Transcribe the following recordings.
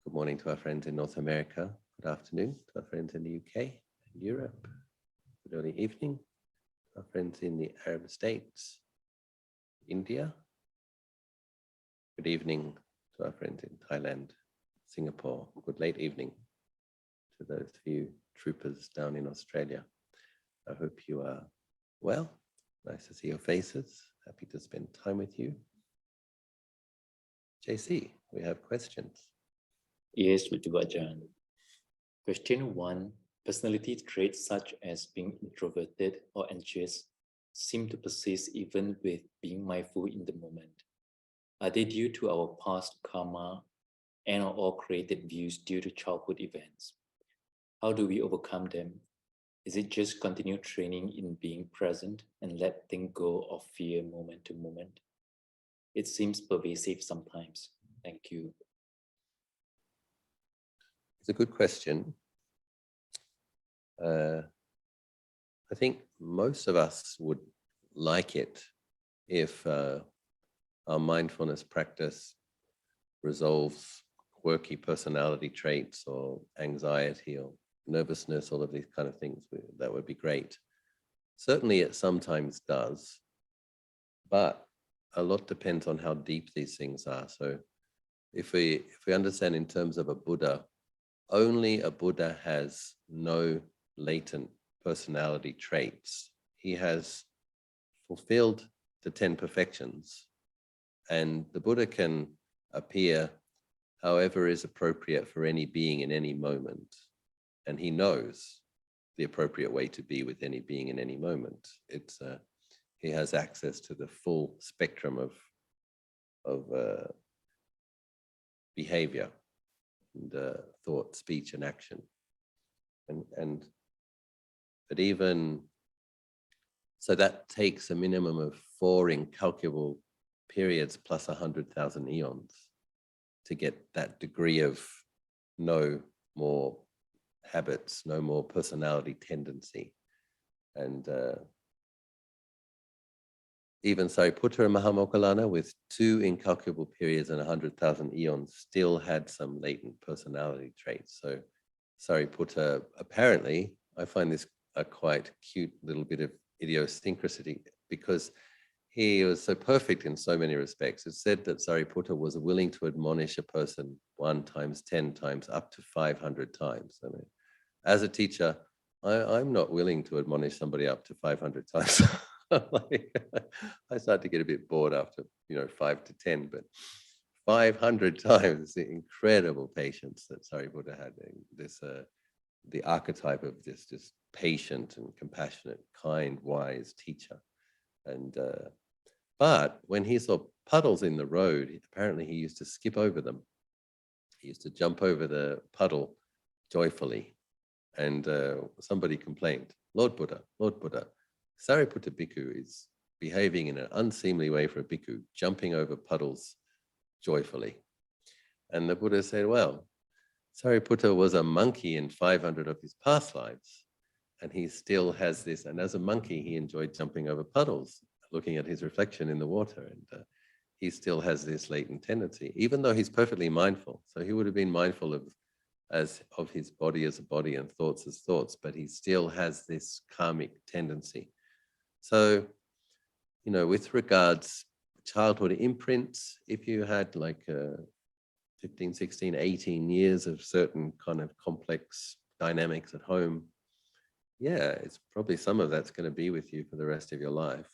Good morning to our friends in North America. Good afternoon to our friends in the UK and Europe. Good early evening to our friends in the Arab states, India. Good evening to our friends in Thailand, Singapore. Good late evening to those few troopers down in Australia. I hope you are well. Nice to see your faces. Happy to spend time with you. JC, we have questions. Yes, we do, Ajahn. Question 1. Personality traits such as being introverted or anxious seem to persist even with being mindful in the moment. Are they due to our past karma and are all created views due to childhood events? How do we overcome them? Is it just continue training in being present and let things go of fear moment to moment? It seems pervasive sometimes. Thank you. It's a good question. I think most of us would like it if our mindfulness practice resolves quirky personality traits or anxiety or nervousness, all of these kind of things. That would be great. Certainly it sometimes does, but a lot depends on how deep these things are. So if we understand in terms of a Buddha, only a Buddha has no latent personality traits. He has fulfilled the 10 perfections, and the Buddha can appear however is appropriate for any being in any moment. And he knows the appropriate way to be with any being in any moment. He has access to the full spectrum of behavior, and thought, speech, and action. But even so, that takes a minimum of 4 incalculable periods plus 100,000 eons to get that degree of no more habits, no more personality tendency. And even Sariputta and Mahamokkallana, with 2 incalculable periods and 100,000 eons, still had some latent personality traits. So Sariputta, apparently, I find this a quite cute little bit of idiosyncrasy, because he was so perfect in so many respects. It's said that Sariputta was willing to admonish a person 1 times, 10 times, up to 500 times. I mean, as a teacher, I'm not willing to admonish somebody up to 500 times. I start to get a bit bored after 5 to 10, but 500 times, the incredible patience that Sariputta had. This the archetype of this just patient and compassionate, kind, wise teacher. And but when he saw puddles in the road, apparently he used to skip over them. He used to jump over the puddle joyfully. And somebody complained, Lord Buddha, Sariputta Bhikkhu is behaving in an unseemly way for a bhikkhu, jumping over puddles joyfully. And the Buddha said, well, Sariputta was a monkey in 500 of his past lives, and he still has this. And as a monkey, he enjoyed jumping over puddles, looking at his reflection in the water. And he still has this latent tendency, even though he's perfectly mindful. So he would have been mindful of his body as a body and thoughts as thoughts, but he still has this karmic tendency. So, with regards childhood imprints, if you had like 15, 16, 18 years of certain kind of complex dynamics at home, yeah, it's probably some of that's going to be with you for the rest of your life,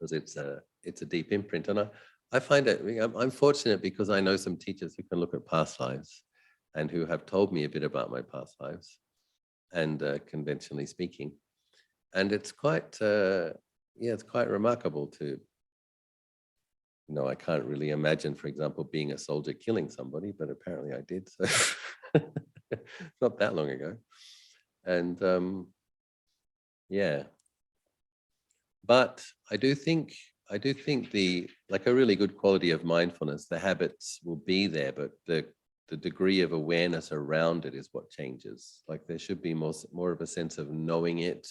because it's a deep imprint. And I find it, I'm fortunate because I know some teachers who can look at past lives and who have told me a bit about my past lives, and conventionally speaking. And it's quite, it's quite remarkable to, I can't really imagine, for example, being a soldier killing somebody, but apparently I did. So not that long ago. And but I do think like a really good quality of mindfulness, the habits will be there, but the degree of awareness around it is what changes. Like there should be more of a sense of knowing it,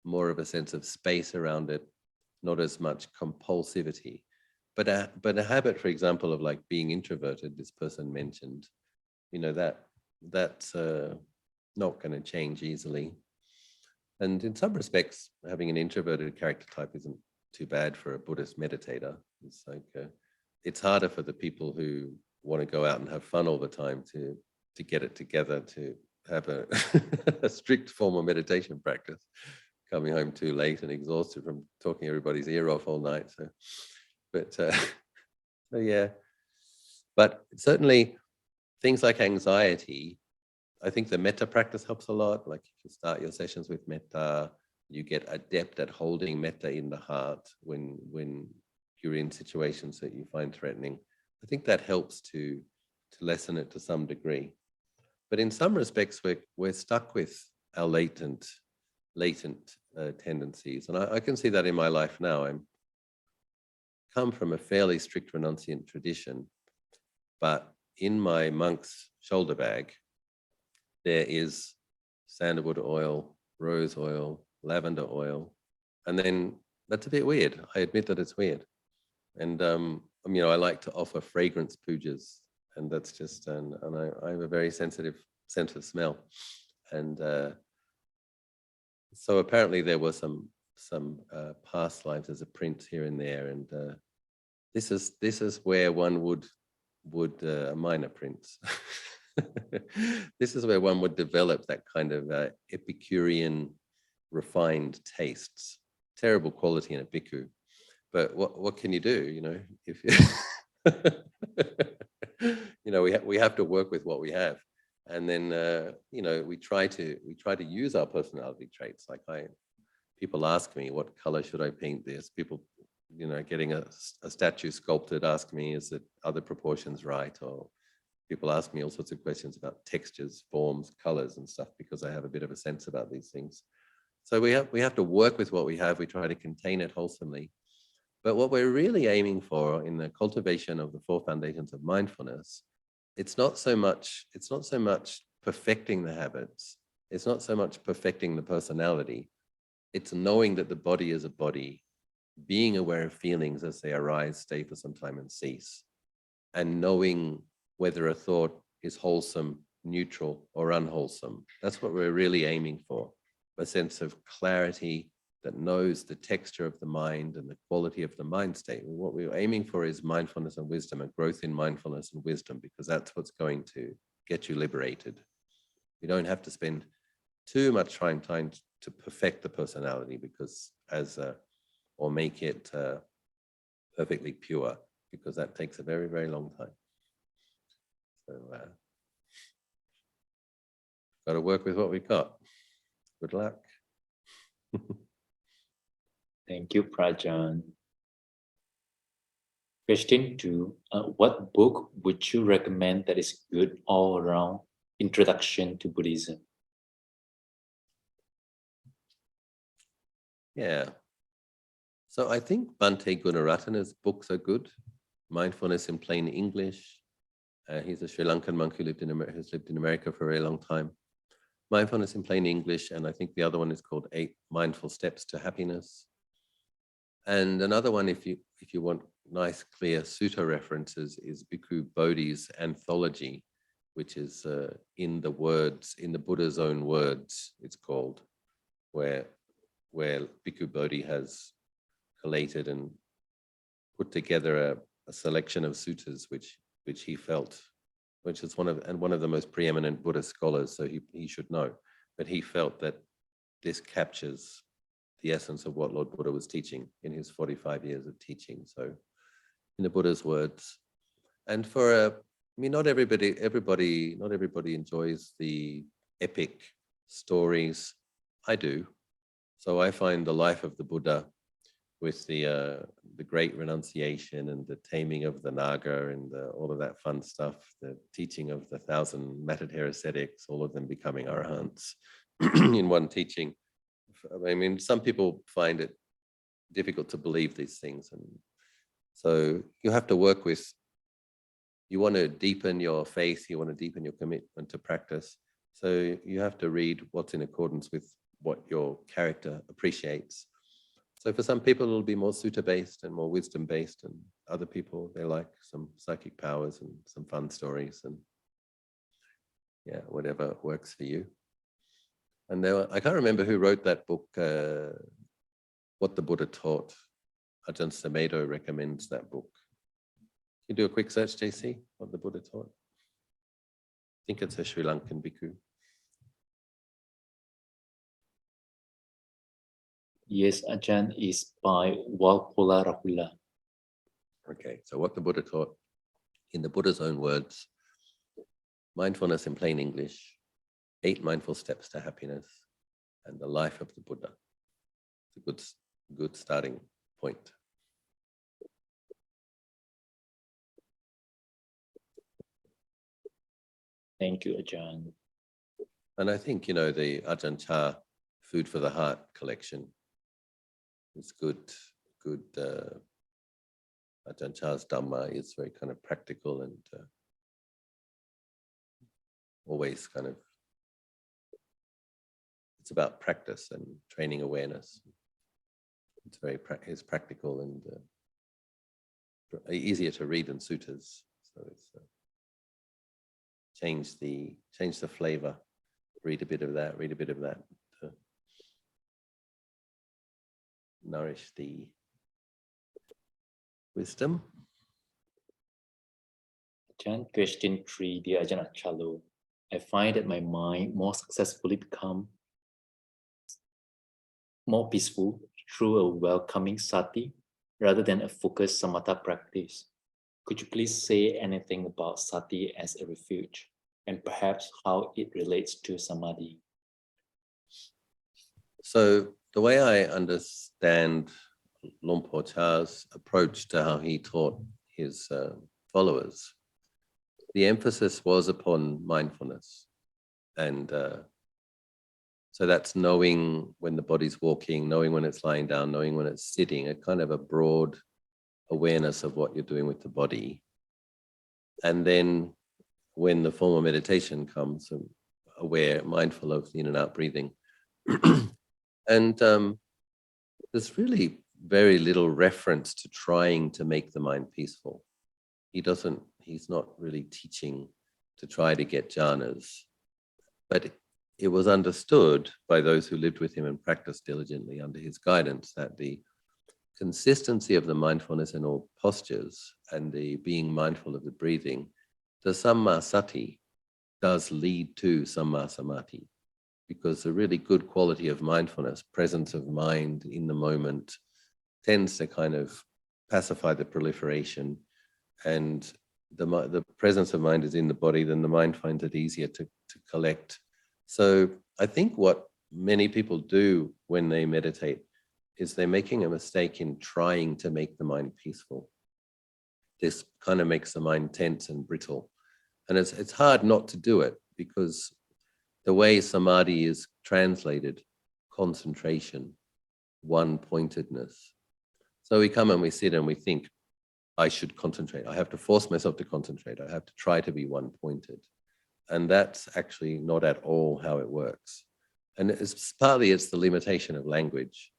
more of a sense of space around it, not as much compulsivity. But a habit, for example, of like being introverted, this person mentioned, that's not going to change easily. And in some respects, having an introverted character type isn't too bad for a Buddhist meditator. It's like it's harder for the people who want to go out and have fun all the time to get it together, to have a, a strict formal meditation practice, coming home too late and exhausted from talking everybody's ear off all night. So yeah, but certainly things like anxiety, I think the metta practice helps a lot. Like if you start your sessions with metta, you get adept at holding metta in the heart when you're in situations that you find threatening. I think that helps to lessen it to some degree. But in some respects, we're stuck with our latent tendencies, and I can see that in my life now. I'm come from a fairly strict renunciant tradition, but in my monk's shoulder bag, there is sandalwood oil, rose oil, lavender oil, and then that's a bit weird. I admit that it's weird, and I like to offer fragrance pujas, and that's just and I have a very sensitive sense of smell, and so apparently there were some past lives as a prince here and there, and this is where one would a minor prince. This is where one would develop that kind of Epicurean refined tastes. Terrible quality in a bhikkhu, but what can you do? If we have to work with what we have, and then we try to use our personality traits. Like people ask me, what color should I paint this? People getting a statue sculpted ask me, is it other proportions right? Or people ask me all sorts of questions about textures, forms, colors and stuff, because I have a bit of a sense about these things. So we have to work with what we have. We try to contain it wholesomely. But what we're really aiming for in the cultivation of the four foundations of mindfulness, it's not so much perfecting the habits. It's not so much perfecting the personality. It's knowing that the body is a body, being aware of feelings as they arise, stay for some time and cease, and knowing whether a thought is wholesome, neutral, or unwholesome. That's what we're really aiming for, a sense of clarity that knows the texture of the mind and the quality of the mind state. What we're aiming for is mindfulness and wisdom, and growth in mindfulness and wisdom, because that's what's going to get you liberated. You don't have to spend too much time to perfect the personality, because or make it perfectly pure, because that takes a very, very long time. So got to work with what we've got. Good luck. Thank you, Prajan. Question 2. What book would you recommend that is good all around introduction to Buddhism? Yeah. So I think Bhante Gunaratana's books are good. Mindfulness in Plain English. He's a Sri Lankan monk who has lived in America for a very long time. Mindfulness in Plain English, and I think the other one is called 8 Mindful Steps to Happiness. And another one, if you want nice, clear sutta references, is Bhikkhu Bodhi's anthology, which is in the Buddha's own words, it's called, where Bhikkhu Bodhi has collated and put together a selection of suttas which he felt, which is one of the most preeminent Buddhist scholars, so he should know, but he felt that this captures the essence of what Lord Buddha was teaching in his 45 years of teaching. So in the Buddha's words. And not everybody enjoys the epic stories. I do. So I find the life of the Buddha, with the great renunciation and the taming of the naga and all of that fun stuff, the teaching of the 1,000 matted hair ascetics, all of them becoming arahants in one teaching. I mean, some people find it difficult to believe these things. And so you have to work with, you want to deepen your faith, you want to deepen your commitment to practice. So you have to read what's in accordance with what your character appreciates. So for some people, it'll be more sutta-based and more wisdom-based, and other people, they like some psychic powers and some fun stories. And yeah, whatever works for you. And I can't remember who wrote that book, What the Buddha Taught. Ajahn Sumedho recommends that book. You do a quick search, JC, what the Buddha taught. I think it's a Sri Lankan bhikkhu. Yes, Ajahn is by Walpola Rahula. Okay, so what the Buddha taught, in the Buddha's own words, mindfulness in plain English, 8 mindful steps to happiness, and the life of the Buddha. It's a good starting point. Thank you, Ajahn. And I think, you know, the Ajahn Chah Food for the Heart collection is good. Ajahn Chah's Dhamma is very kind of practical and always kind of, it's about practice and training awareness. It's very it's practical and easier to read than suttas. So it's change the flavor. Read a bit of that. Read a bit of that to nourish the wisdom. Ajahn, question 3, dear Ajahn Achalo. I find that my mind more successfully become more peaceful through a welcoming sati rather than a focused samatha practice. Could you please say anything about sati as a refuge and perhaps how it relates to samadhi? So the way I understand Luang Por Chah's approach to how he taught his followers, the emphasis was upon mindfulness. And so that's knowing when the body's walking, knowing when it's lying down, knowing when it's sitting, a kind of a broad awareness of what you're doing with the body. And then when the form of meditation comes, aware, mindful of the in and out breathing. And there's really very little reference to trying to make the mind peaceful. He's not really teaching to try to get jhanas, but it was understood by those who lived with him and practiced diligently under his guidance that the consistency of the mindfulness in all postures and the being mindful of the breathing, the samma-sati does lead to samma-samadhi, because the really good quality of mindfulness, presence of mind in the moment, tends to kind of pacify the proliferation, and the presence of mind is in the body, then the mind finds it easier to collect. So I think what many people do when they meditate is they're making a mistake in trying to make the mind peaceful. This kind of makes the mind tense and brittle. And it's hard not to do it, because the way samadhi is translated, concentration, one-pointedness. So we come and we sit and we think, I should concentrate. I have to force myself to concentrate. I have to try to be one-pointed. And that's actually not at all how it works. And it's the limitation of language.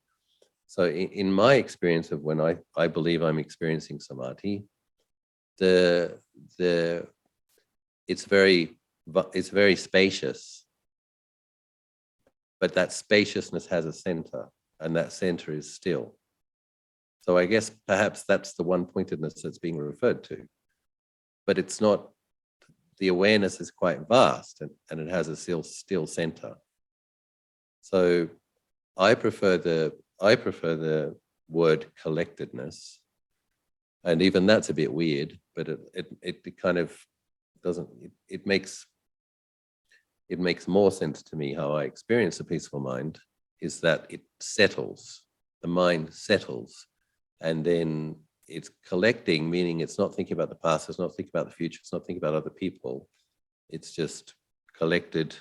So in my experience of when I believe I'm experiencing samadhi, it's very spacious, but that spaciousness has a center, and that center is still. So I guess perhaps that's the one-pointedness that's being referred to, but it's not. The awareness is quite vast, and it has a still center. So I prefer the word collectedness, and even that's a bit weird, but it kind of doesn't. It makes more sense to me. How I experience a peaceful mind is that it settles. The mind settles, and then it's collecting, meaning it's not thinking about the past, it's not thinking about the future, it's not thinking about other people. It's just collected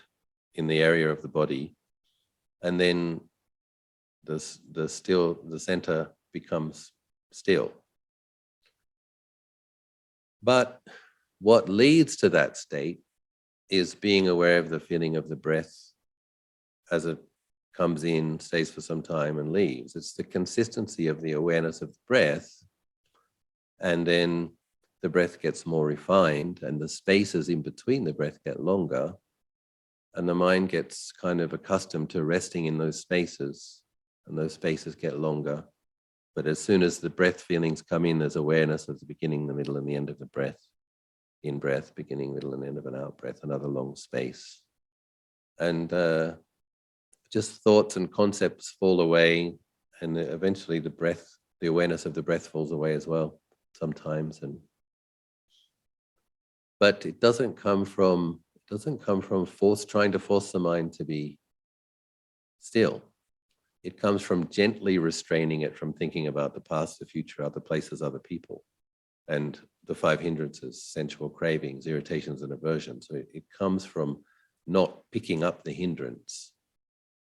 in the area of the body, and then the center becomes still. But what leads to that state is being aware of the feeling of the breath as it comes in, stays for some time, and leaves. It's the consistency of the awareness of the breath, and then the breath gets more refined, and the spaces in between the breath get longer, And the mind gets kind of accustomed to resting in those spaces, and those spaces get longer. But as soon as the breath feelings come in, there's awareness of the beginning, the middle, and the end of the breath. In breath, beginning, middle, and end of an out breath, another long space. And just thoughts and concepts fall away, and eventually the breath, the awareness of the breath falls away as well sometimes. But it doesn't come from trying to force the mind to be still. It comes from gently restraining it from thinking about the past, the future, other places, other people, and the 5 hindrances: sensual cravings, irritations, and aversion. So it comes from not picking up the hindrance,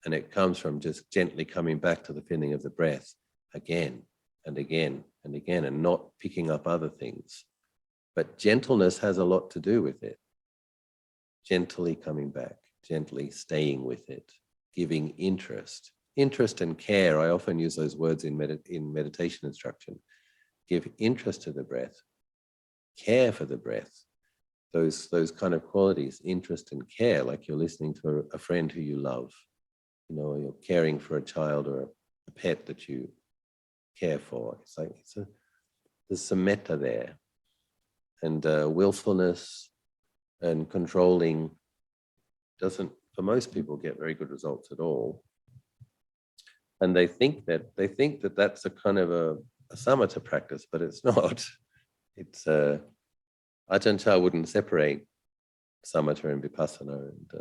and it comes from just gently coming back to the feeling of the breath again and again and again, and not picking up other things. But gentleness has a lot to do with it. Gently coming back, gently staying with it, giving interest. Interest and care, I often use those words in meditation instruction. Give interest to the breath, care for the breath, those kind of qualities, interest and care, like you're listening to a friend who you love, you know, you're caring for a child or a pet that you care for. It's like there's some metta there, and willfulness and controlling doesn't, for most people, get very good results at all. And they think that that's a kind of a samatha practice, but it's not. It's Ajahn Achalo wouldn't separate samatha and vipassana and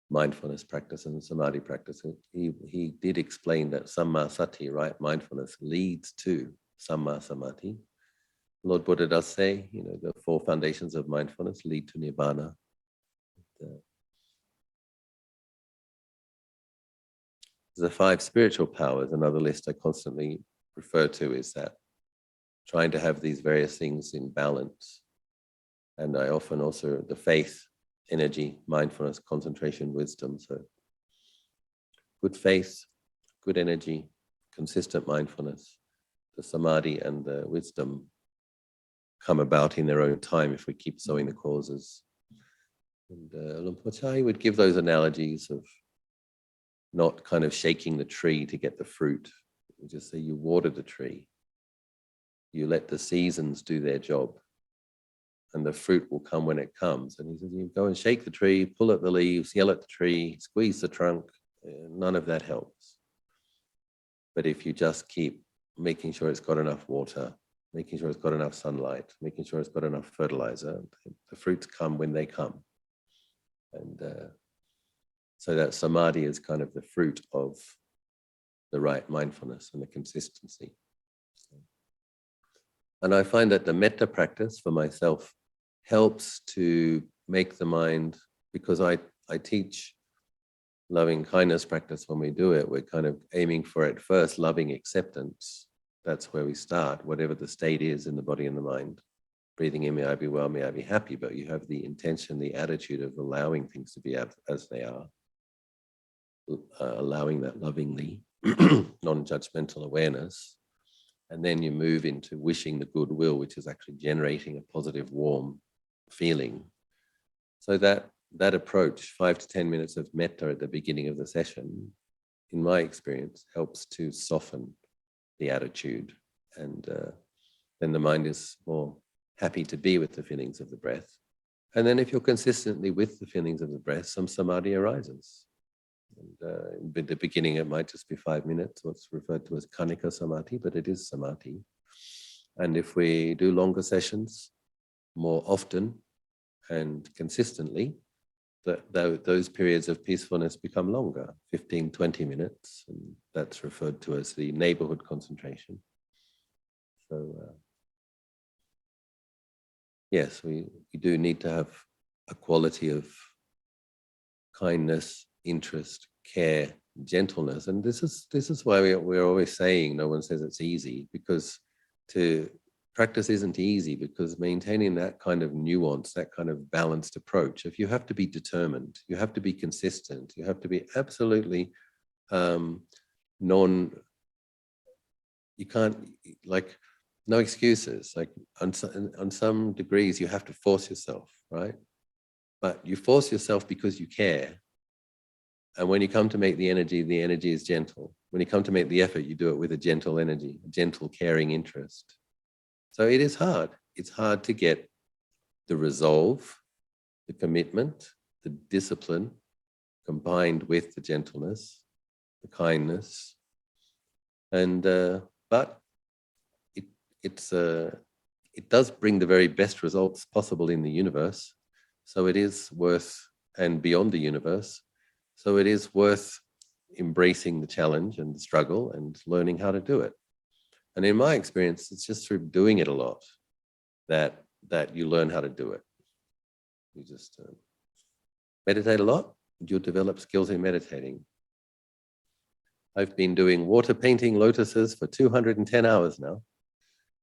mindfulness practice and samadhi practice. He did explain that samma-sati, right, mindfulness, leads to samma-samadhi. Lord Buddha does say, you know, the 4 foundations of mindfulness lead to nibbana. The 5 spiritual powers, another list I constantly refer to, is that trying to have these various things in balance. And I often also, the faith, energy, mindfulness, concentration, wisdom. So good faith, good energy, consistent mindfulness, the samadhi and the wisdom come about in their own time if we keep sowing the causes. And Luang Por Chah would give those analogies of not kind of shaking the tree to get the fruit. You just say you water the tree. You let the seasons do their job, and the fruit will come when it comes. And he says, you go and shake the tree, pull at the leaves, yell at the tree, squeeze the trunk. None of that helps. But if you just keep making sure it's got enough water, making sure it's got enough sunlight, making sure it's got enough fertilizer, the fruits come when they come. And so that samadhi is kind of the fruit of the right mindfulness and the consistency. And I find that the metta practice for myself helps to make the mind, because I teach loving kindness practice when we do it. We're kind of aiming for at first loving acceptance. That's where we start, whatever the state is in the body and the mind. Breathing in, may I be well, may I be happy, but you have the intention, the attitude of allowing things to be as they are, allowing that lovingly, non-judgmental awareness. And then you move into wishing the goodwill, which is actually generating a positive, warm feeling. So that approach, 5 to 10 minutes of metta at the beginning of the session, in my experience, helps to soften the attitude. And then the mind is more happy to be with the feelings of the breath. And then if you're consistently with the feelings of the breath, some samadhi arises. And at the beginning, it might just be 5 minutes, what's referred to as kanika samadhi, but it is samadhi. And if we do longer sessions more often and consistently, those periods of peacefulness become longer, 15, 20 minutes. And that's referred to as the neighborhood concentration. So yes, we do need to have a quality of kindness, interest, care, gentleness. And this is why we're always saying no one says it's easy, because to practice isn't easy, because maintaining that kind of nuance, that kind of balanced approach, if you have to be determined, you have to be consistent, you have to be absolutely you can't, like, no excuses. Like on some degrees, you have to force yourself, right? but you force yourself because you care. And when you come to make the energy is gentle. When you come to make the effort, you do it with a gentle energy, a gentle, caring interest. So it is hard. It's hard to get the resolve, the commitment, the discipline combined with the gentleness, the kindness. And but it does bring the very best results possible in the universe. So it is worth, and beyond the universe. So it is worth embracing the challenge and the struggle and learning how to do it. And in my experience, it's just through doing it a lot that you learn how to do it. You just meditate a lot, you'll develop skills in meditating. I've been doing water painting lotuses for 210 hours now.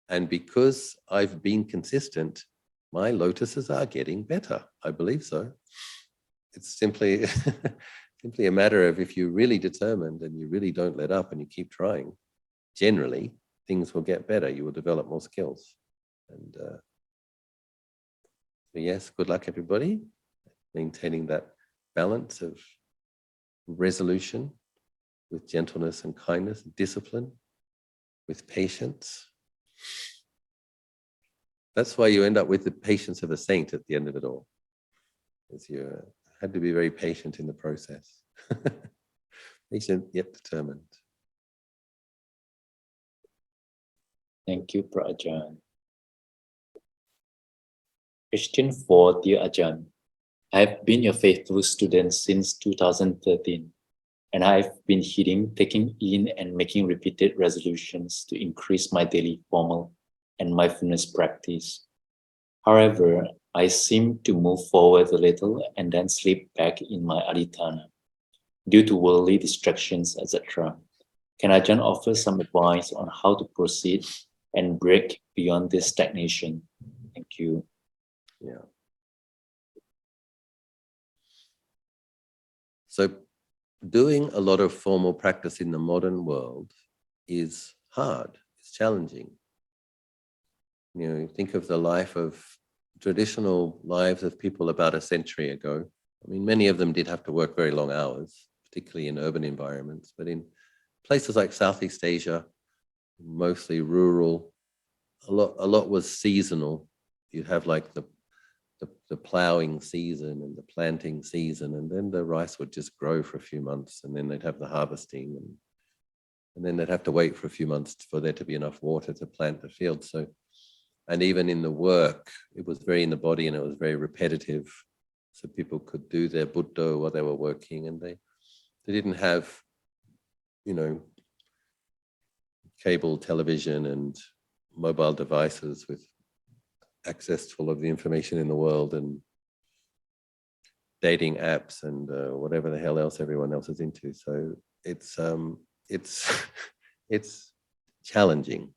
And because I've been consistent, my lotuses are getting better. I believe so. It's simply, simply a matter of if you're really determined and you really don't let up and you keep trying, generally, things will get better. You will develop more skills. And so yes, good luck, everybody. Maintaining that balance of resolution with gentleness and kindness, discipline with patience. That's why you end up with the patience of a saint at the end of it all. Because you had to be very patient in the process. Patient yet determined. Thank you, Ajahn. Question 4, dear Ajahn. I have been your faithful student since 2013, and I've been heeding, taking in, and making repeated resolutions to increase my daily formal and mindfulness practice. However, I seem to move forward a little and then slip back in my addithana due to worldly distractions, etc. Can Ajahn offer some advice on how to proceed and break beyond this stagnation? Thank you. Yeah. So doing a lot of formal practice in the modern world is hard, it's challenging. You know, think of the life of traditional lives of people about a century ago. I mean, many of them did have to work very long hours, particularly in urban environments, but in places like Southeast Asia, mostly rural, a lot was seasonal. You'd have like the plowing season and the planting season, and then the rice would just grow for a few months, and then they'd have the harvesting, and then they'd have to wait for a few months for there to be enough water to plant the field. So, and even in the work, it was very in the body and it was very repetitive. So people could do their Buddha while they were working, and they didn't have, you know, cable television and mobile devices with access to all of the information in the world and dating apps and whatever the hell else everyone else is into. So it's it's challenging.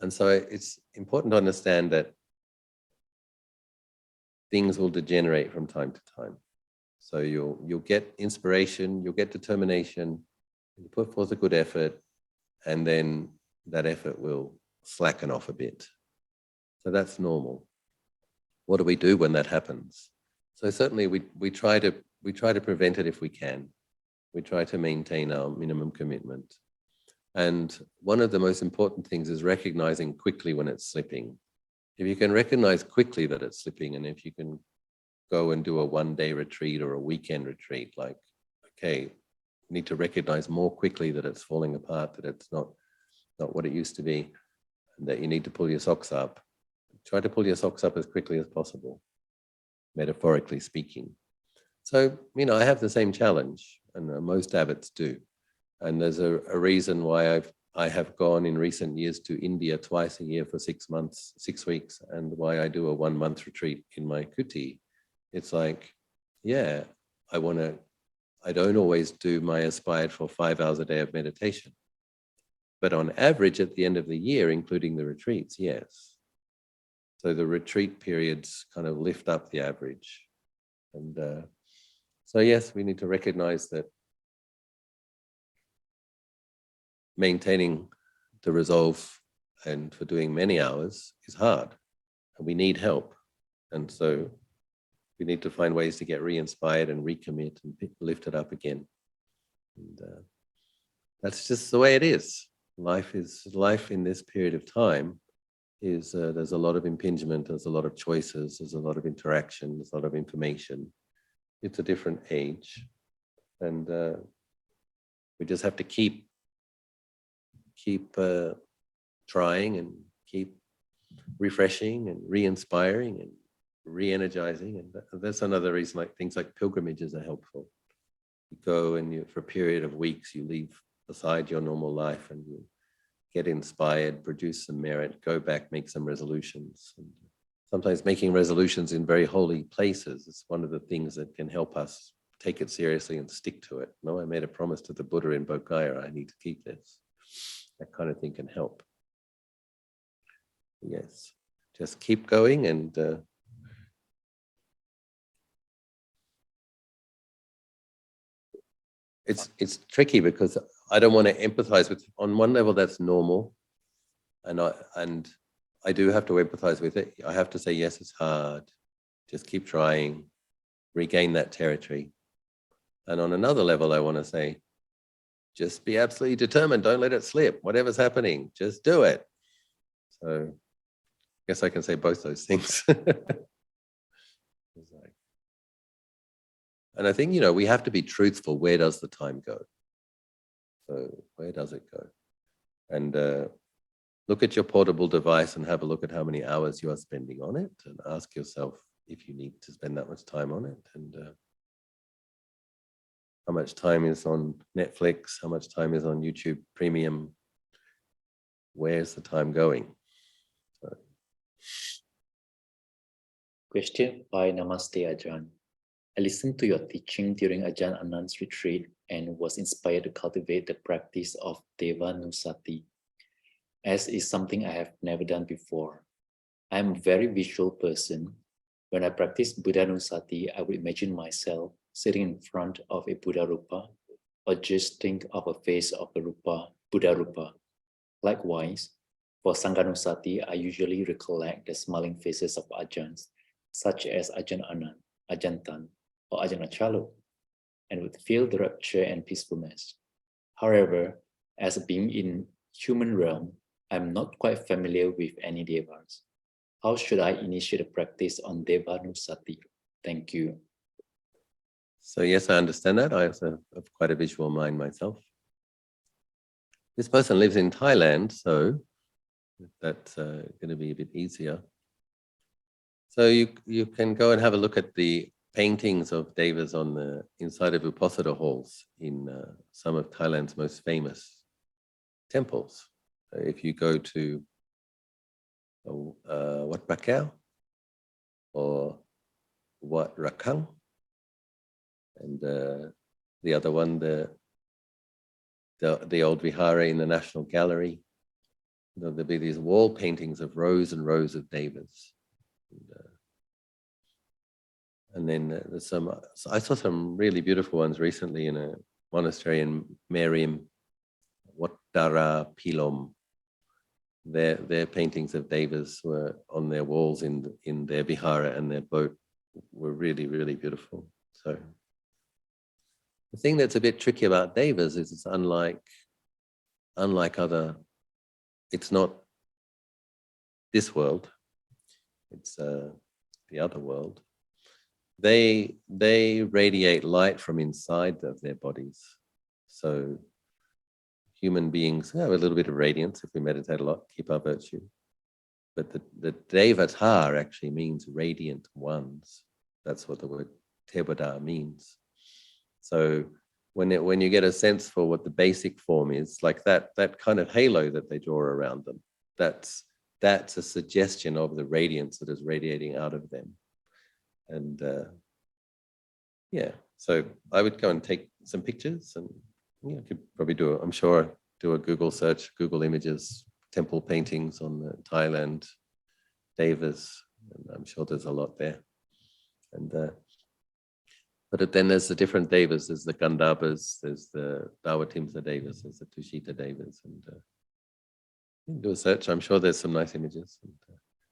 And so it's important to understand that things will degenerate from time to time. So you'll get inspiration, you'll get determination, you put forth a good effort, and then that effort will slacken off a bit. So that's normal. What do we do when that happens? So certainly we try to prevent it if we can. We try to maintain our minimum commitment. And one of the most important things is recognizing quickly when it's slipping. If you can recognize quickly that it's slipping, and if you can go and do a one-day retreat or a weekend retreat, like, okay, you need to recognize more quickly that it's falling apart, that it's not what it used to be, and that you need to pull your socks up. Try to pull your socks up as quickly as possible, metaphorically speaking. So, you know, I have the same challenge, and most abbots do. And there's a reason why I have gone in recent years to India twice a year for 6 months, 6 weeks, and why I do a 1-month retreat in my kuti. It's like, yeah, I don't always do my aspired for 5 hours a day of meditation. But on average, at the end of the year, including the retreats, yes. So the retreat periods kind of lift up the average. And so yes, we need to recognize that maintaining the resolve and for doing many hours is hard, and we need help. And so we need to find ways to get re-inspired and recommit and lift it up again. And that's just the way it is. Life in this period of time is there's a lot of impingement, there's a lot of choices, there's a lot of interaction, there's a lot of information. It's a different age, and we just have to keep trying and keep refreshing and re-inspiring and re-energizing. And that's another reason, like things like pilgrimages are helpful. You go and for a period of weeks, you leave aside your normal life and you get inspired, produce some merit, go back, make some resolutions. And sometimes making resolutions in very holy places is one of the things that can help us take it seriously and stick to it. No, I made a promise to the Buddha in Bodhgaya, I need to keep this. That kind of thing can help. Yes, just keep going. And it's tricky because I don't want to empathize with, on one level that's normal, and I do have to empathize with it. I have to say, yes, it's hard. Just keep trying, regain that territory. And on another level, I want to say, just be absolutely determined. Don't let it slip. Whatever's happening, just do it. So I guess I can say both those things. And I think, we have to be truthful. Where does the time go? So where does it go? And look at your portable device and have a look at how many hours you are spending on it, and ask yourself if you need to spend that much time on it, and how much time is on Netflix, how much time is on YouTube Premium, where's the time going? So. Question by Namaste Ajahn. I listened to your teaching during Ajahn Anan's retreat and was inspired to cultivate the practice of Devanussati, as is something I have never done before. I am a very visual person. When I practice Buddhanusati, I would imagine myself sitting in front of a Buddha rupa, or just think of a face of the rupa, Buddha rupa. Likewise, for sanghanusati, I usually recollect the smiling faces of ajahns, such as Ajahn Anan, Ajahn Dtun, or Ajahn Achalo, and would feel the rapture and peacefulness. However, as a being in human realm, I'm not quite familiar with any devas. How should I initiate a practice on Devanusati? Thank you. So yes, I understand that. I also have quite a visual mind myself. This person lives in Thailand, so that's going to be a bit easier. So you can go and have a look at the paintings of devas on the inside of Uposatha halls in some of Thailand's most famous temples. If you go to Wat Prakao or Wat Rakang, and the other one, the old vihara in the National Gallery, there'll be these wall paintings of rows and rows of devas. And then there's some, I saw some really beautiful ones recently in a monastery in Meriam, Wattara Pilom. Their paintings of devas were on their walls in their vihara, and their boat were really, really beautiful. So the thing that's a bit tricky about devas is it's unlike other, it's not this world, it's the other world. They radiate light from inside of their bodies. So human beings have a little bit of radiance if we meditate a lot, keep our virtue. But the devatar actually means radiant ones. That's what the word tebada means. So when you get a sense for what the basic form is, like that kind of halo that they draw around them, that's a suggestion of the radiance that is radiating out of them. And yeah, so I would go and take some pictures, and you could probably do a Google search, Google Images, temple paintings on the Thailand devas, and I'm sure there's a lot there. And but then there's the different devas. There's the Gandhabas, there's the Dawatimsa devas, there's the Tushita devas, and you can do a search. I'm sure there's some nice images. And,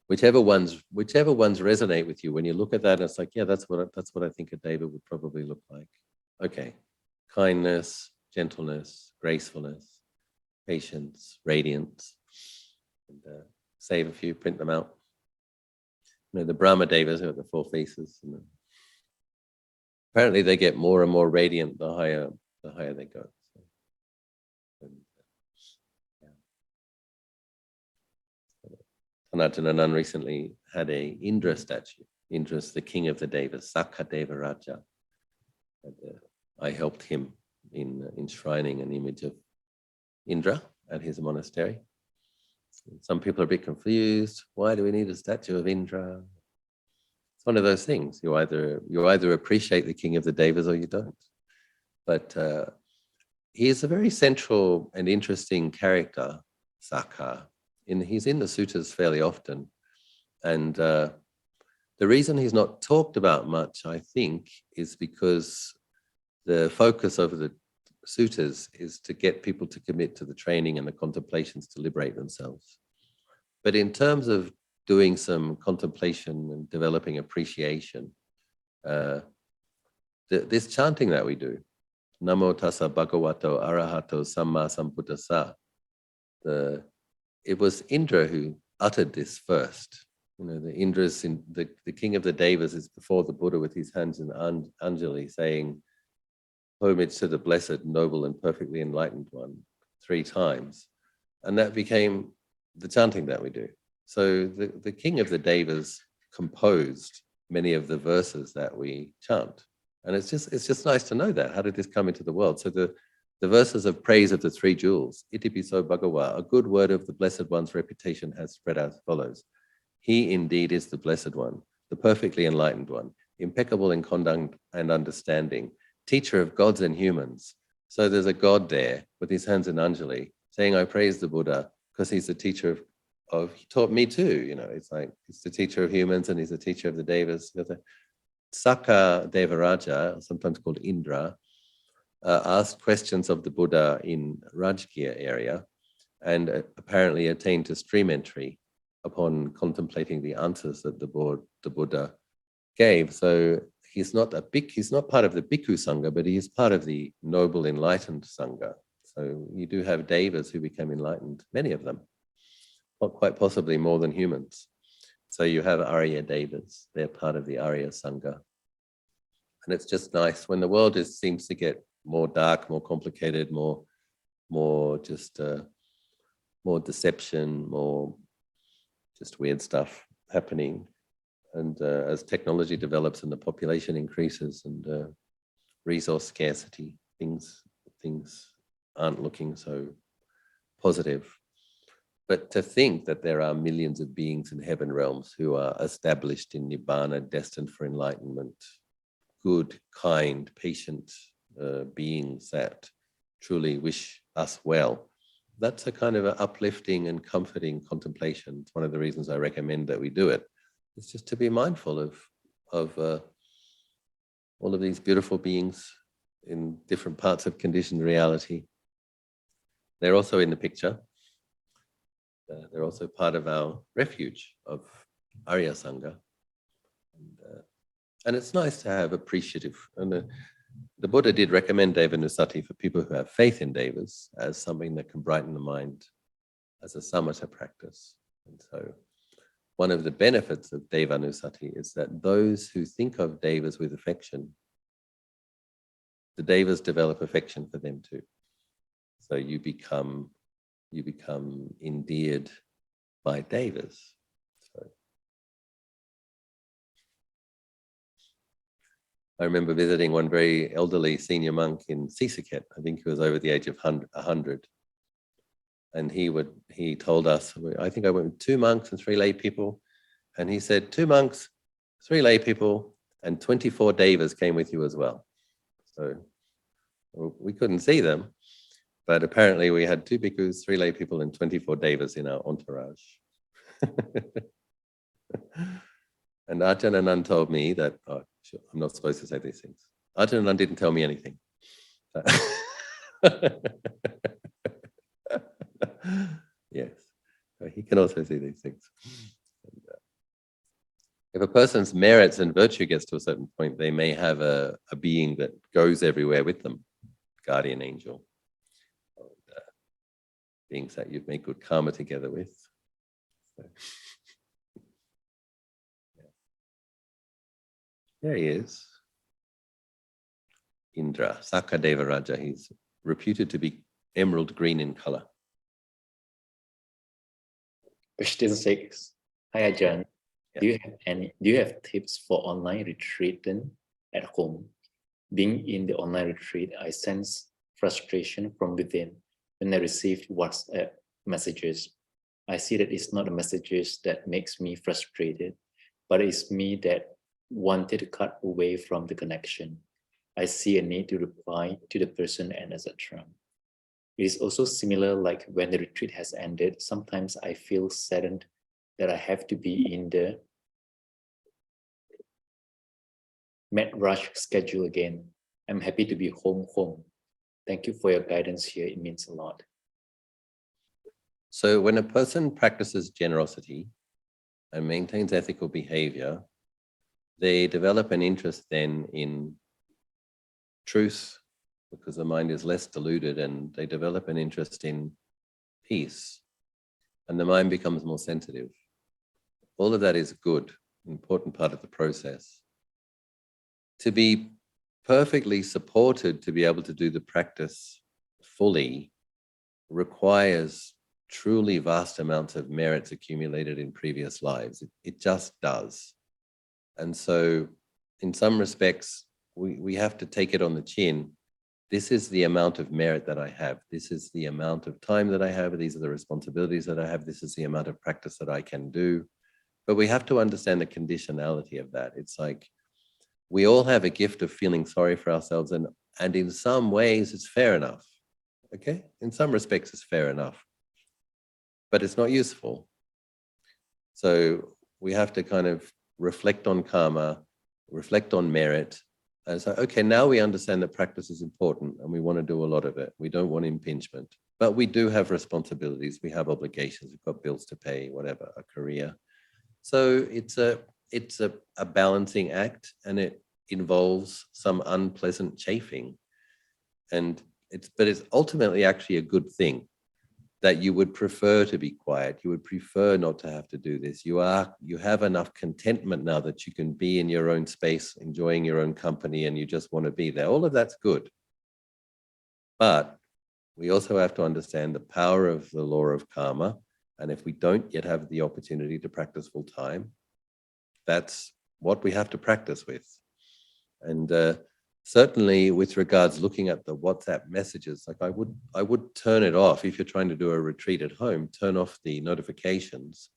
whichever ones resonate with you. When you look at that, it's like, yeah, that's what I think a deva would probably look like. Okay, kindness, gentleness, gracefulness, patience, radiance, and save a few, print them out. The Brahma devas are the four faces. And apparently, they get more and more radiant the higher they go. So, Ajahn Anan recently had a Indra statue. Indra's the king of the devas, Sakha Deva Raja. And, I helped him in enshrining an image of Indra at his monastery. Some people are a bit confused. Why do we need a statue of Indra? It's one of those things. You either appreciate the king of the devas or you don't. But he is a very central and interesting character, Sakha. He's in the suttas fairly often. And the reason he's not talked about much, I think, is because the focus of the suttas is to get people to commit to the training and the contemplations to liberate themselves. But in terms of doing some contemplation and developing appreciation, this chanting that we do, Namo tassa bhagavato arahato samma sambuddhassa, it was Indra who uttered this first. The Indra's the king of the devas is before the Buddha with his hands in Anjali, saying, homage to the blessed, noble, and perfectly enlightened one 3 times. And that became the chanting that we do. So the king of the devas composed many of the verses that we chant. And it's just nice to know that. How did this come into the world? So the verses of praise of the 3 jewels, Itipiso Bhagava, a good word of the Blessed One's reputation has spread as follows. He indeed is the Blessed One, the perfectly enlightened one, impeccable in conduct and understanding, teacher of gods and humans. So there's a God there with his hands in Anjali saying, I praise the Buddha because he's the teacher he taught me too. It's like, he's the teacher of humans and he's the teacher of the devas. Sakha Devaraja, sometimes called Indra, asked questions of the Buddha in Rajgir area and apparently attained to stream entry upon contemplating the answers that the Buddha gave. So he's not part of the Bhikkhu Sangha, but he is part of the noble enlightened Sangha. So you do have devas who became enlightened, many of them, quite possibly more than humans. So you have Arya devas, they're part of the Arya Sangha. And it's just nice when the world seems to get more dark, more complicated, more deception, more just weird stuff happening. And as technology develops and the population increases and resource scarcity, things aren't looking so positive. But to think that there are millions of beings in heaven realms who are established in Nibbana, destined for enlightenment, good, kind, patient beings that truly wish us well, that's a kind of an uplifting and comforting contemplation. It's one of the reasons I recommend that we do it. It's just to be mindful of all of these beautiful beings in different parts of conditioned reality. They're also in the picture. They're also part of our refuge of Arya Sangha. And it's nice to have appreciative. And the Buddha did recommend Devanussati for people who have faith in devas as something that can brighten the mind as a samatha-practice. And so one of the benefits of Devanussati is that those who think of devas with affection, the devas develop affection for them too. So you become endeared by devas. So I remember visiting one very elderly senior monk in Sisaket. I think he was over the age of 100. And he told us, I think I went with 2 monks and 3 lay people. And he said, 2 monks, 3 lay people, and 24 devas came with you as well. So we couldn't see them, but apparently we had 2 bhikkhus, 3 lay people, and 24 devas in our entourage. And Ajahn Anan told me that, I'm not supposed to say these things. Ajahn Anan didn't tell me anything. Yes, he can also see these things. If a person's merits and virtue gets to a certain point, they may have a being that goes everywhere with them, guardian angel, beings that you've made good karma together with. So, yeah. There he is. Indra, Sakadeva Raja. He's reputed to be emerald green in color. Question 6. Hi Ajahn. Yeah. Do you have tips for online retreatant at home? Being in the online retreat, I sense frustration from within when I receive WhatsApp messages. I see that it's not the messages that makes me frustrated, but it's me that wanted to cut away from the connection. I see a need to reply to the person and etc. It is also similar, like when the retreat has ended, sometimes I feel saddened that I have to be in the mad rush schedule again. I'm happy to be home. Thank you for your guidance here. It means a lot. So when a person practices generosity and maintains ethical behavior, they develop an interest then in truth, because the mind is less deluded, and they develop an interest in peace, and the mind becomes more sensitive. All of that is good, important part of the process. To be perfectly supported to be able to do the practice fully requires truly vast amounts of merits accumulated in previous lives. It just does. And so in some respects, we have to take it on the chin. This is the amount of merit that I have. This is the amount of time that I have. These are the responsibilities that I have. This is the amount of practice that I can do. But we have to understand the conditionality of that. It's like we all have a gift of feeling sorry for ourselves, and in some ways it's fair enough. Okay? In some respects it's fair enough, but it's not useful. So we have to kind of reflect on karma, reflect on merit, and say, okay, now we understand that practice is important and we want to do a lot of it. We don't want impingement, but we do have responsibilities. We have obligations. We've got bills to pay, whatever, a career. So it's a balancing act, and it involves some unpleasant chafing. But it's ultimately actually a good thing that you would prefer to be quiet. You would prefer not to have to do this. You have enough contentment now that you can be in your own space, enjoying your own company, and you just want to be there. All of that's good. But we also have to understand the power of the law of karma. And if we don't yet have the opportunity to practice full time, that's what we have to practice with. And certainly with regards looking at the WhatsApp messages, like I would turn it off. If you're trying to do a retreat at home, turn off the notifications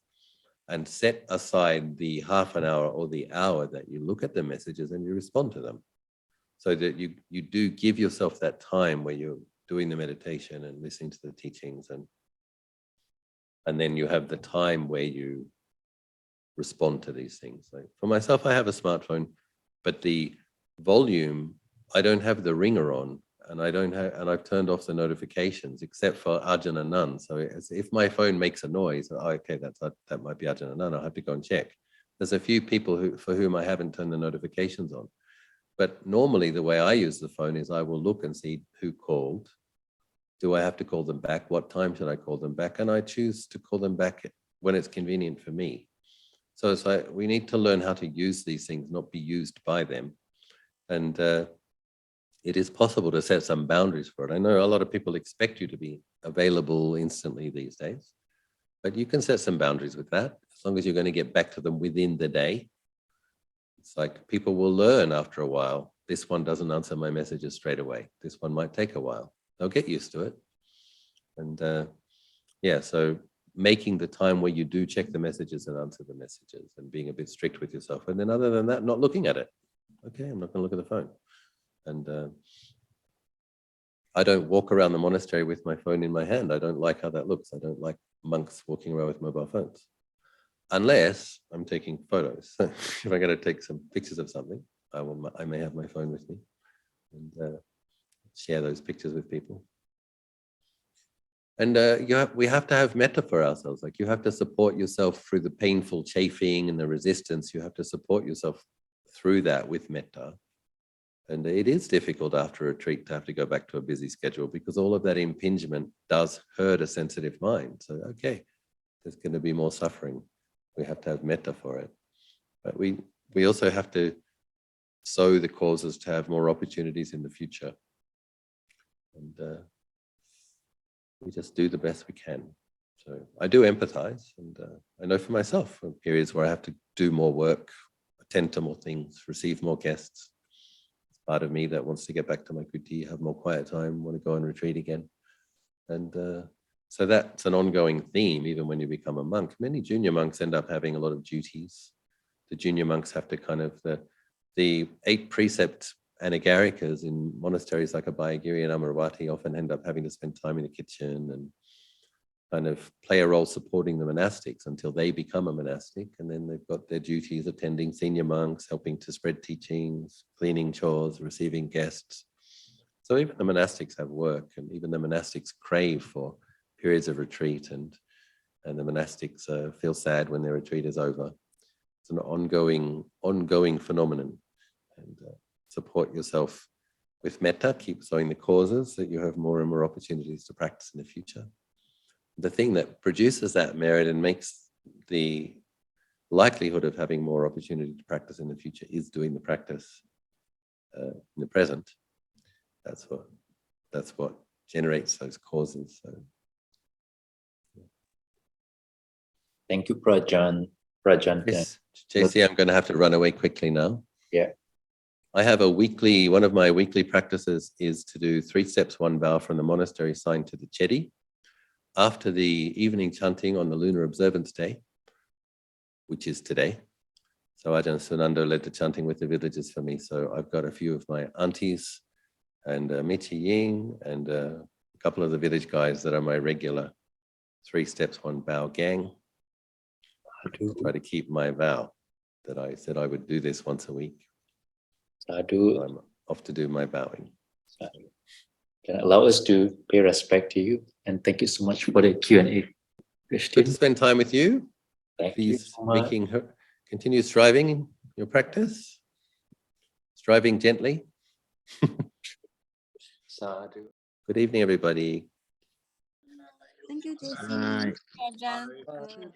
and set aside the half an hour or the hour that you look at the messages and you respond to them, so that you do give yourself that time where you're doing the meditation and listening to the teachings, and then you have the time where you respond to these things. Like for myself, I have a smartphone, but the volume, I don't have the ringer on, and I've turned off the notifications except for Ajahn Anan. So if my phone makes a noise, okay, that might be Ajahn Anan. I'll have to go and check. There's a few people for whom I haven't turned the notifications on. But normally the way I use the phone is I will look and see who called. Do I have to call them back? What time should I call them back? And I choose to call them back when it's convenient for me. So it's like we need to learn how to use these things, not be used by them. And it is possible to set some boundaries for it. I know a lot of people expect you to be available instantly these days, but you can set some boundaries with that, as long as you're going to get back to them within the day. It's like people will learn after a while. This one doesn't answer my messages straight away. This one might take a while. They'll get used to it. And yeah, so making the time where you do check the messages and answer the messages, and being a bit strict with yourself. And then other than that, not looking at it. Okay, I'm not going to look at the phone. And I don't walk around the monastery with my phone in my hand. I don't like how that looks. I don't like monks walking around with mobile phones, unless I'm taking photos. So if I'm going to take some pictures of something, I may have my phone with me and share those pictures with people. And we have to have metta for ourselves. Like you have to support yourself through the painful chafing and the resistance. You have to support yourself through that with metta. And it is difficult after a retreat to have to go back to a busy schedule because all of that impingement does hurt a sensitive mind. So, okay, there's going to be more suffering. We have to have metta for it. But we also have to sow the causes to have more opportunities in the future. And we just do the best we can. So I do empathize, and I know for myself, in periods where I have to do more work, attend to more things, receive more guests. It's part of me that wants to get back to my kuti, have more quiet time, want to go and retreat again. And so that's an ongoing theme, even when you become a monk. Many junior monks end up having a lot of duties. The junior monks have to kind of, the 8 precept anagarikas in monasteries like Abhayagiri and Amaravati often end up having to spend time in the kitchen and kind of play a role supporting the monastics until they become a monastic. And then they've got their duties attending senior monks, helping to spread teachings, cleaning chores, receiving guests. So even the monastics have work, and even the monastics crave for periods of retreat, and the monastics feel sad when their retreat is over. It's an ongoing phenomenon. And support yourself with metta, keep sowing the causes that you have more and more opportunities to practice in the future. The thing that produces that merit and makes the likelihood of having more opportunity to practice in the future is doing the practice in the present. That's what generates those causes. So, yeah. Thank you, Ajahn. Yes, JC, I'm going to have to run away quickly now. Yeah. I have one of my weekly practices is to do 3 steps, 1 bow from the monastery sign to the chedi. After the evening chanting on the lunar observance day, which is today. So Ajahn Sunanda led the chanting with the villagers for me. So I've got a few of my aunties and Michi Ying and a couple of the village guys that are my regular 3 steps, 1 bow gang. I try to keep my vow that I said I would do this once a week. Sadhu. I'm off to do my bowing. Sadhu. Can allow us to pay respect to you, and thank you so much for the Q&A. Good to spend time with you. Thank Please you so much. continue striving in your practice, striving gently. Sadhu. Good evening, everybody. Thank you, JC. Bye. Ajahn.